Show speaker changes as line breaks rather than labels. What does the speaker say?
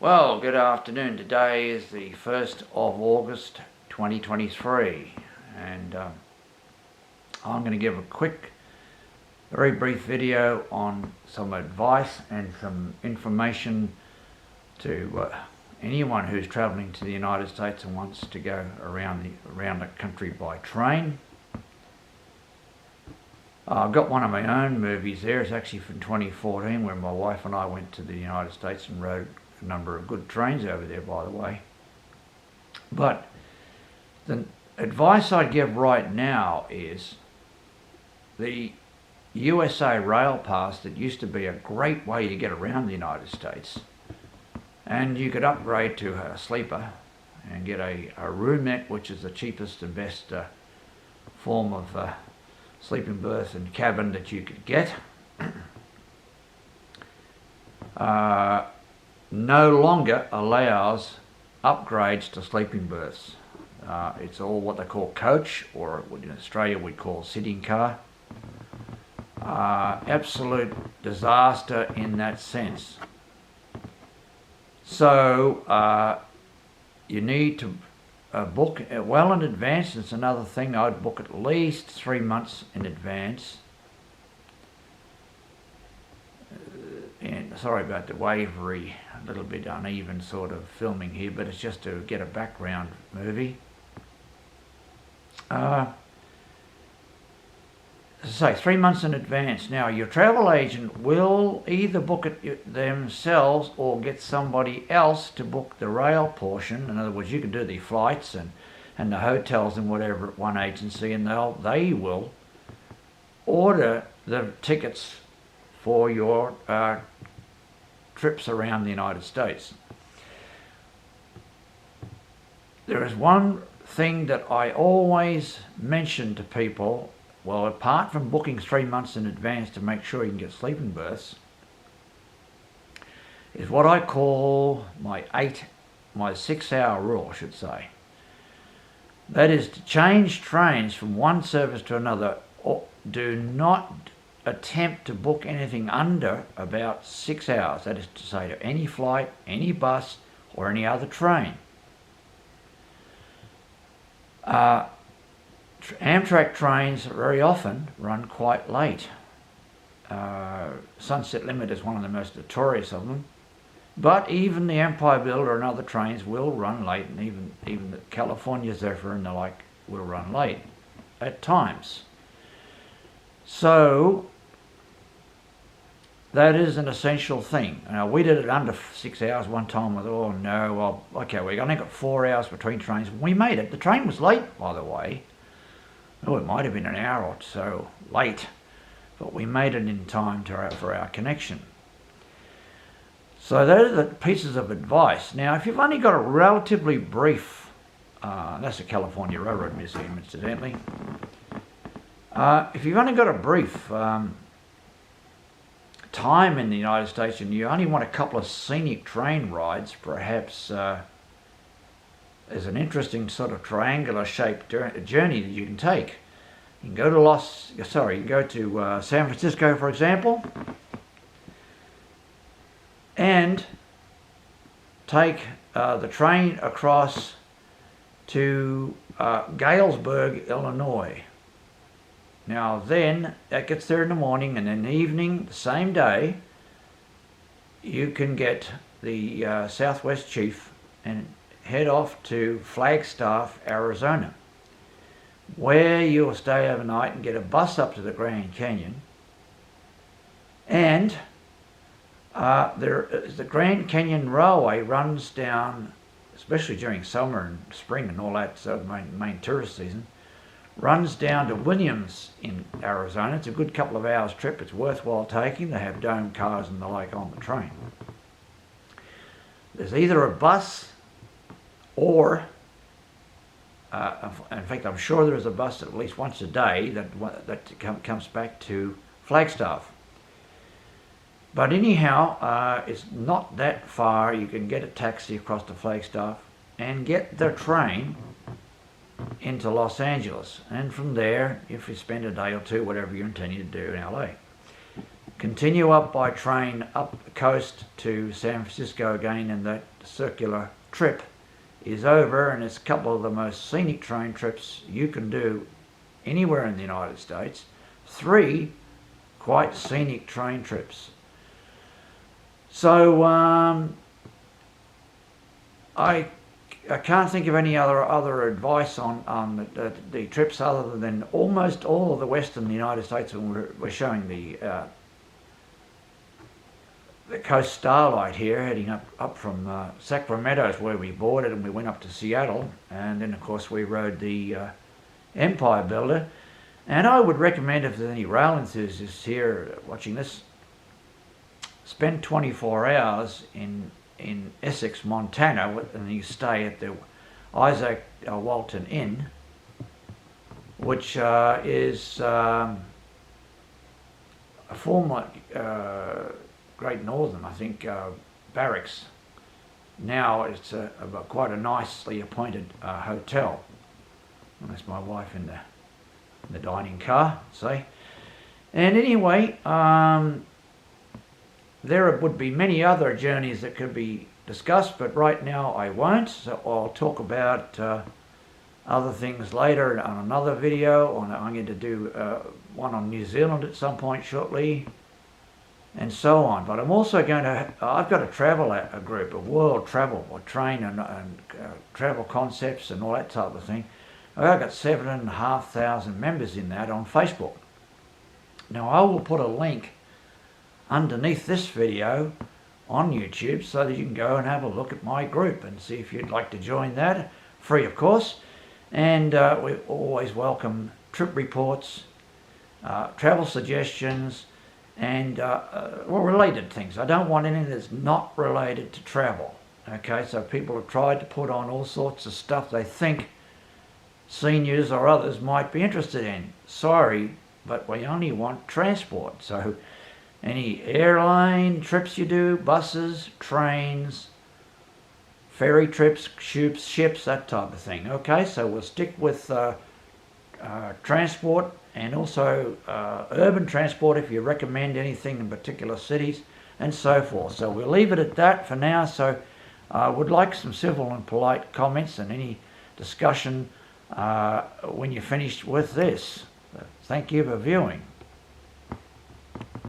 Well, good afternoon. Today is the 1st of August 2023 and I'm going to give a quick, very brief video on some advice and some information to anyone who's travelling to the United States and wants to go around the country by train. I've got one of my own movies there. It's actually from 2014 where my wife and I went to the United States and rode a number of good trains over there, by the way. But the advice I'd give right now is the USA Rail Pass that used to be a great way to get around the United States, and you could upgrade to a sleeper and get a roomette, which is the cheapest and best form of sleeping berth and cabin that you could get. No longer allows upgrades to sleeping berths. It's all what they call coach, or in Australia we call sitting car. Absolute disaster in that sense. So you need to book well in advance. It's another thing. I'd book at least 3 months in advance. And sorry about the wavery, a little bit uneven sort of filming here, but it's just to get a background movie. As I say, 3 months in advance. Now, your travel agent will either book it themselves or get somebody else to book the rail portion. In other words, you can do the flights and the hotels and whatever at one agency, and they will order the tickets for your trips around the United States. There is one thing that I always mention to people. Well, apart from booking 3 months in advance to make sure you can get sleeping berths, is what I call my 6-hour rule, I should say. That is to change trains from one service to another. Do not attempt to book anything under about 6 hours. That is to say, to any flight, any bus, or any other train. AMTRAK trains very often run quite late. Sunset Limit is one of the most notorious of them. But even the Empire Builder and other trains will run late, and even the California Zephyr and the like will run late at times. So that is an essential thing. Now, we did it under 6 hours one time. With oh no, well, okay, we only got 4 hours between trains. We made it. The train was late, by the way. Oh, it might have been an hour or so late, but we made it in time for our connection. So those are the pieces of advice. Now, if you've only got a relatively brief, that's the California Railroad Museum, incidentally. If you've only got a brief time in the United States and you only want a couple of scenic train rides, perhaps there's an interesting sort of triangular shaped journey that you can take. You can go to San Francisco, for example, and take the train across to Galesburg, Illinois. Now then, that gets there in the morning, and in the evening, the same day, you can get the Southwest Chief and head off to Flagstaff, Arizona, where you'll stay overnight and get a bus up to the Grand Canyon. And the Grand Canyon Railway runs down, especially during summer and spring and all that, so main tourist season, runs down to Williams in Arizona. It's a good couple of hours trip. It's worthwhile taking. They have dome cars and the like on the train. There's either a bus or, in fact, I'm sure there is a bus at least once a day that comes back to Flagstaff. But anyhow, it's not that far. You can get a taxi across to Flagstaff and get the train into Los Angeles, and from there, if you spend a day or two, whatever you're intending to do in LA, continue up by train up the coast to San Francisco again, and that circular trip is over, and it's a couple of the most scenic train trips you can do anywhere in the United States. 3 quite scenic train trips. So I can't think of any other advice on the trips other than almost all of the western United States. When we're showing the Coast Starlight here, heading up from Sacramento, where we boarded, and we went up to Seattle, and then of course we rode the Empire Builder. And I would recommend, if there's any rail enthusiasts here watching this, spend 24 hours in Essex, Montana, and you stay at the Isaac Walton Inn, which is a former Great Northern, I think, barracks. Now it's quite a nicely appointed hotel. And there's my wife in the dining car, say. And anyway, there would be many other journeys that could be discussed, but right now I won't. So I'll talk about other things later on another video. I'm going to do one on New Zealand at some point shortly, and so on. But I'm also going to, I've got a travel group, a world travel, or train and travel concepts and all that type of thing. I've got 7,500 members in that on Facebook. Now I will put a link underneath this video on YouTube so that you can go and have a look at my group and see if you'd like to join that. Free, of course. And we always welcome trip reports, travel suggestions, and related things. I don't want anything that's not related to travel. Okay, so people have tried to put on all sorts of stuff they think seniors or others might be interested in. Sorry, but we only want transport. So any airline trips you do, buses, trains, ferry trips, ships, that type of thing. Okay, so we'll stick with transport, and also urban transport if you recommend anything in particular cities, and so forth. So we'll leave it at that for now. So I would like some civil and polite comments and any discussion when you're finished with this. Thank you for viewing.